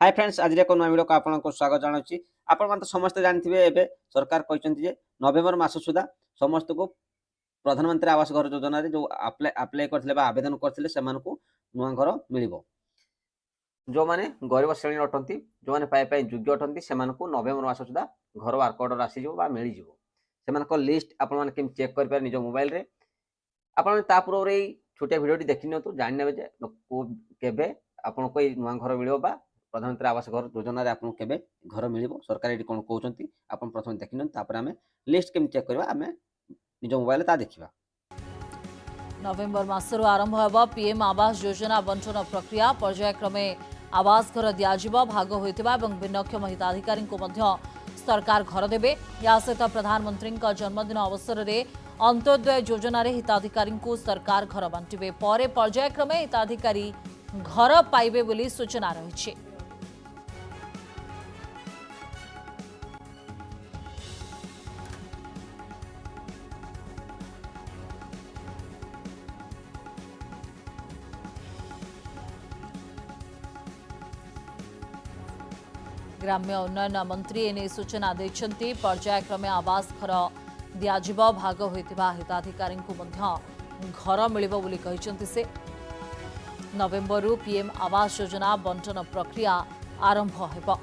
Hi friends आज एक नया वीडियो को आपको स्वागत जनावि आपण तो समस्त जानते हैं सरकार कहते नवेम्बर मास सुधा समस्त को प्रधानमंत्री आवास घर योजना जो अप्लाई करते आवेदन करते नुआ घर मिल जो मैंने गरीब श्रेणी अटंती जो मैंने पाई योग्य अटंती से नवेम्बर मास सुधा घर वर्क ऑर्डर आसीज मिल से लिस्ट आपम चेक करेंगे निज मोबाइल रे आपड़ पूर्व छोटिया भिडियो देखी नि जाने के आपको नुआ घर मिल प्रधानमंत्री आवास घर योजना आपको केबे घर मिल सरकार ये कौन कहते आप प्रथम देखी आम लिस्ट केमी चेक करवा आम निज मोबाइल ता देखा। नवेम्बर मासर आरंभ होब पीएम आवास योजना बंटन प्रक्रिया पर्यायक्रमे आवास घर दिज्व भाग होता भिन्नक्षम हिताधिकारी सरकार घर देवे या सहित प्रधानमंत्री जन्मदिन अवसर में अंत्योदय योजन हिताधिकारी सरकार घर बांटे पर पर्यायक्रमे हिताधिकारी घर पाइबे बोली सूचना रही। ग्राम्य उन्नयन मंत्री एने सूचना देछंती पर्यायक्रमे आवास घर दिज्व भाग होता हिताधिकारी घर मिलिबो बोली कहिसंती से नवेम्बर पीएम आवास योजना बंटन प्रक्रिया आरंभ हेबो।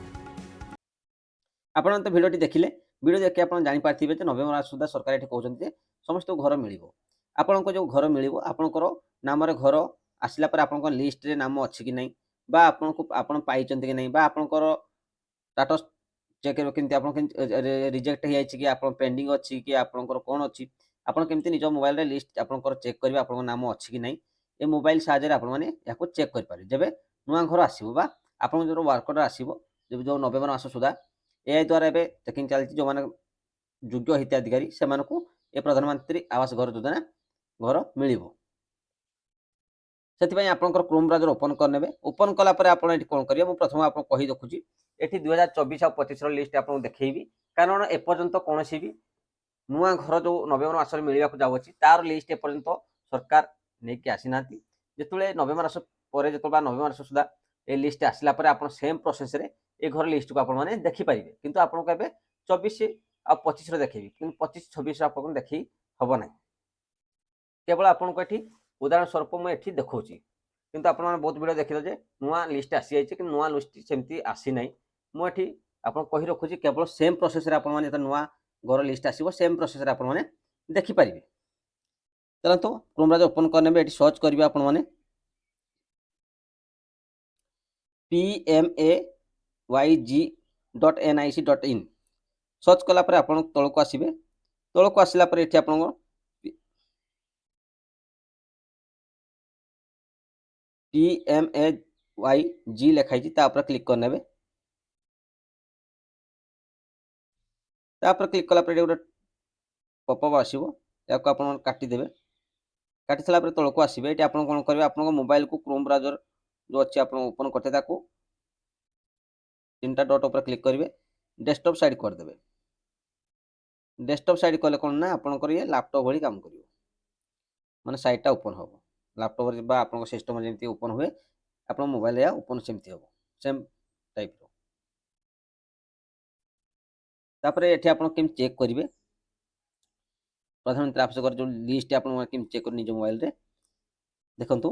आपण तो वीडियो देखिले वीडियो देखि आपण जानि पार्थिबे जे नवेम्बर मास सुधा सरकार एठी कहउछन्ती समस्त घर मिलिबो आपण को जो घर मिलिबो आपनकर नाम रे घर आसिला पर आपनकर लिस्ट रे नाम अछि कि नै बा आपण को आपण पाइचंती कि नै बा आपनकर स्टाटस चेक केमती आप रिजेक्ट हो कि आप पेंडिंग अच्छी कि आपंकर कौन अच्छी आपड़ केमती निज मोबाइल रे लिस्ट आपंकर चेक करेंगे आप नाम अच्छी कि नहीं ये मोबाइल साहाय्य आपने चेक करेंगे जब नुआ घर आसो आप जो वर्क ऑर्डर आसो जो नवेम्बर मास सुधा ए द्वारा ए चेकिंग चलती जो मैंने योग्य हिताधिकारी से ये प्रधानमंत्री आवास घर योजना घर मिल से आपंकर क्रोम ब्राउजर ओपन करने ओपन कलापर आप कौन करेंगे प्रथम आप कही देखुची एटी 2024 और 25 लिस्ट आपको देखी कारण एपर्यंत कौन भी नुआ घर जो नवेम्बर मास मिलवा जाऊँगी तार लिस्ट एपर्यंत सरकार नहीं कि आसी ना जो नवेम्बर मास जो नवेम्बर मास सुधा ये लिस्ट आसला आप सेम प्रोसेस रे ए घर लिस्ट को आपने देखिपारे किंतु आपको ए 24 आ 25 देखी कि 25 26 आप देखी हम ना केवल आपको ये उदाहरण स्वरूप मुझे देखी किंतु आप बहुत वीडियो देखिए नुआ लिस्ट आसी जाइए कि नुआ लिस्ट सेमती आसी ना मुझे आपको कही रखुची केवल सेम प्रोसेस रे आपन माने नुआ घर लिस्ट आसीबो सेम प्रोसेस रे आपन माने देखि पारिबे। चलतो क्रोम ब्राउजर ओपन करने में एटी सर्च करिवे आपन माने pmayg.nic.in सर्च कला पर आपन तळको आसीबे तळको आसिला पर एटी आपन pmayg लिखाई ता ऊपर क्लिक करनेबे तापर क्लिक कला गोटे पपअप आसो या काटिदेवे काटी सारा तौक आसवे ये आप कौन करेंगे आप मोबाइल को क्रोम ब्राउजर जो अच्छी आप ओपन करते तीन टा डॉट पर क्लिक करेंगे डेस्कटॉप साइड करदे डेस्कटॉप साइड कले कौन ना आपंकर ये लैपटॉप भाई काम कर माने साइटा ओपन हम लैपटॉप आप सिस्टम जमी ओपन हुए आप मोबाइल या ओपन सेमती हम सेम टाइप तापर ये आप चेक करेंगे प्रधानमंत्री आवास घर जो लिस्ट आप चेक कर निज मोबाइल रे देखंतु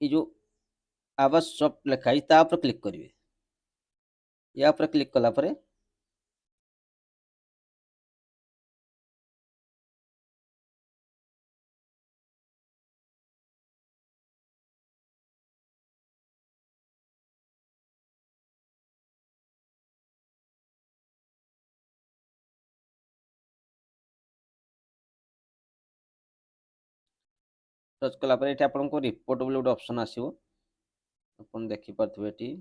ये जो आवास शॉप लिखाई पर क्लिक करेंगे या पर क्लिक कला परे सर्च कला पर ये आपको रिपोर्ट बोले गोटे ऑप्शन आसो अपन देखिपे ये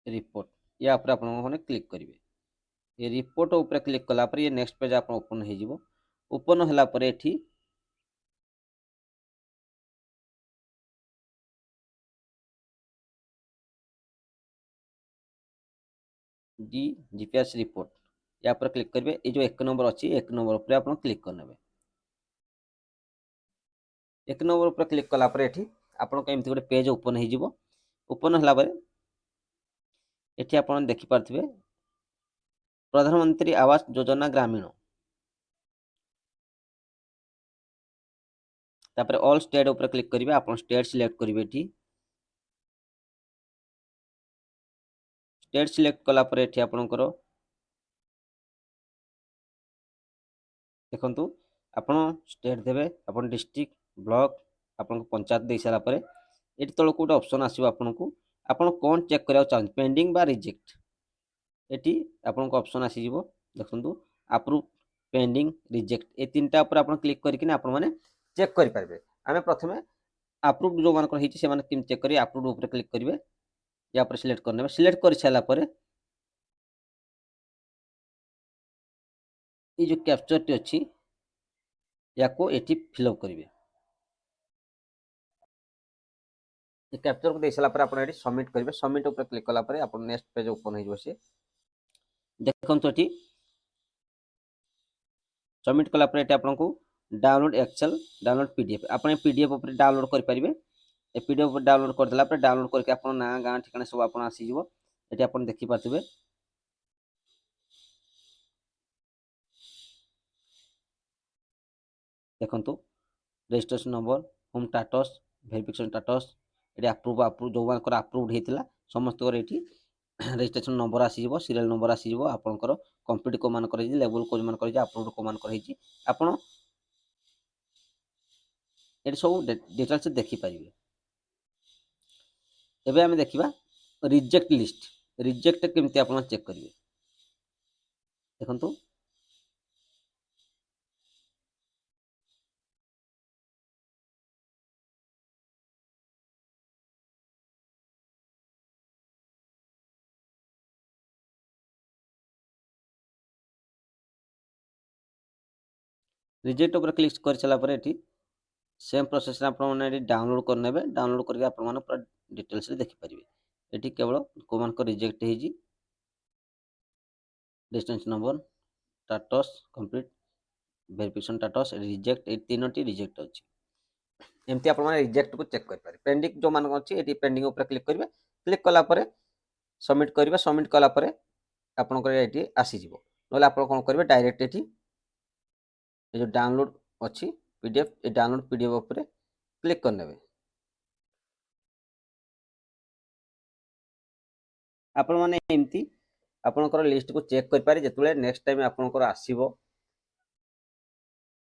रिपोर्ट या पर आप क्लिक करेंगे ये रिपोर्ट ऊपर क्लिक कला पर ये नेक्स्ट पेज आप ओपन हो ओपन होला पर एठी जीपीएस रिपोर्ट या पर क्लिक करेंगे ये जो एक नंबर अच्छी एक नंबर पर आप क्लिक करने एक नंबर पर क्लिक कला पर एठी आपन एमती गोटे पेज ओपन हो जिवो ओपन होला पर एठी आपन देखि पारथिबे प्रधानमंत्री आवास योजना ग्रामीण तापर ऑल स्टेट ऊपर क्लिक करिवे आपन स्टेट सिलेक्ट करिवे एठी स्टेट सिलेक्ट कला पर एठी आपनकर देखंतु आपन स्टेट देबे आपन डिस्ट्रिक्ट ब्लॉक आपन पंचायत दे सारा पर एठी तळको गोटे ऑप्शन आसीबो आपनकु आपन कोन चेक करिया चाहन पेंडिंग बा रिजेक्ट एठी आपनको ऑप्शन आसी जिवो देखंतु अप्रूव पेंडिंग रिजेक्ट ए तीनटा ऊपर आपन क्लिक करिकिना आपन माने चेक करि पारबे आमे प्रथमे अप्रूव जो मानकर हिची से माने किम चेक करी अप्रूव ऊपर क्लिक करिवे या पर सिलेक्ट करनेबे सिलेक्ट करि साला पर ए जो कैप्चर टी अछि याको एठी फिलअप करिवे ए कैप्चर को दे साला पर आपन एठी सबमिट करिवे सबमिट ऊपर क्लिक कला पर आपन नेक्स्ट पेज ओपन हो जिवो से देखंतु एठी सबमिट कला पर एठी आपनको डाउनलोड एक्सेल डाउनलोड पीडीएफ आपन पीडीएफ ऊपर डाउनलोड करि परिबे ए पीडीएफ ऊपर डाउनलोड कर देला पर डाउनलोड करके आपन ना गां ठिकाना सब आपन आसी जिवो एठी आपन देखि पाथिबे देखंतु registration number home status verification status eighty approve जो मानकर अप्रूव्ड हेतिला समस्त कर एटी रजिस्ट्रेशन नंबर आसी जिवो सीरियल नंबर आसी जिवो आपनकर कंप्लीट को मान कर लेवल को मान कर अप्रूव्ड को मान कर आपन एटी सब डिटेल्स देखि परिबे एबे हम देखिबा रिजेक्ट लिस्ट रिजेक्ट केमती आपन चेक करिवे देखंतु रिजेक्ट ऊपर क्लिक कर चला पर एटी सेम प्रोसेस रे आपन माने डाउनलोड कर नेबे डाउनलोड करके आपन माने पूरा डिटेल्स रे देखि परिबे एटी केवल को मान को रिजेक्ट हेजी distance number status complete verification status reject ए तीनोटी रिजेक्ट अछि एमती आपन माने रिजेक्ट को चेक कर पारे पेंडिंग जो मान अछि एटी पेंडिंग ऊपर क्लिक करिवे क्लिक कला परे सबमिट करिवे सबमिट कला परे आपन को एटी आसी जिवो नले आपन कोन करिवे डायरेक्ट एटी ए जो डाउनलोड अछि पीडीएफ ए डाउनलोड पीडीएफ ऊपर क्लिक कर नेबे आपण माने एमती आपनकर लिस्ट को चेक कर पारे जेतुले नेक्स्ट टाइम आपनकर आसीबो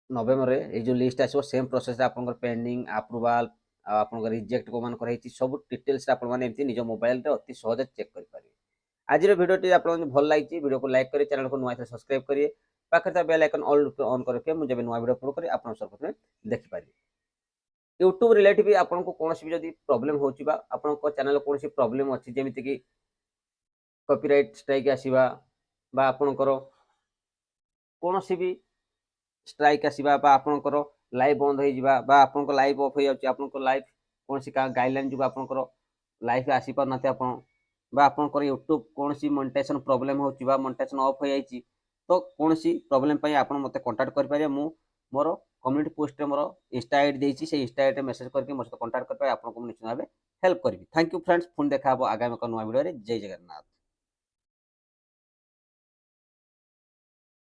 नवेम्बर रे ए जो लिस्ट आसीबो सेम प्रोसेस रे आपनकर पेंडिंग अप्रूवल आपनकर रिजेक्ट को मान कर हेची सब डिटेल्स आपन माने एमती निज मोबाइल रे अति सहज चेक कर पारे आज रो वीडियो टी आपन भल लागिची वीडियो को लाइक करी चैनल को नुवा से सब्सक्राइब करिए पाखे ता बेल आइकन ऑल ऑन करके मु जेबे नुवा वीडियो अपलोड करी आपन सर्वप्रथम देखि पारे यूट्यूब रिलेटेड भी आपन को कोनोसी भी जदी प्रॉब्लम होची बा आपन को चैनल कोनोसी प्रॉब्लम अछि जेमिति कि कॉपीराइट स्ट्राइक आसीबा बा आपनकर कोनोसी भी स्ट्राइक आसीबा बा आपनकर लाइव बंद हो जिबा बा आपनकर लाइव ऑफ हो जाउची आपनकर लाइव कोनोसी का गाइडलाइन जो आपनकर लाइव आसी पर नते आपन बा आपनकर यूट्यूब कोनोसी मोनेटाइजेशन प्रॉब्लम होची बा मोनेटाइजेशन ऑफ हो जाईची तो कोनोसी प्रॉब्लम पई आपन मते कांटेक्ट कर पारे मु मोर कम्युनिटी पोस्ट रे मोर इंस्टा आईडी देइची से इंस्टा आईडी रे मेसेज करके मोर से कांटेक्ट कर पाए आपन को निश्चित भाबे हेल्प करबी थैंक यू फ्रेंड्स पुन देखा आगामी नुआ वीडियो रे जय जगन्नाथ।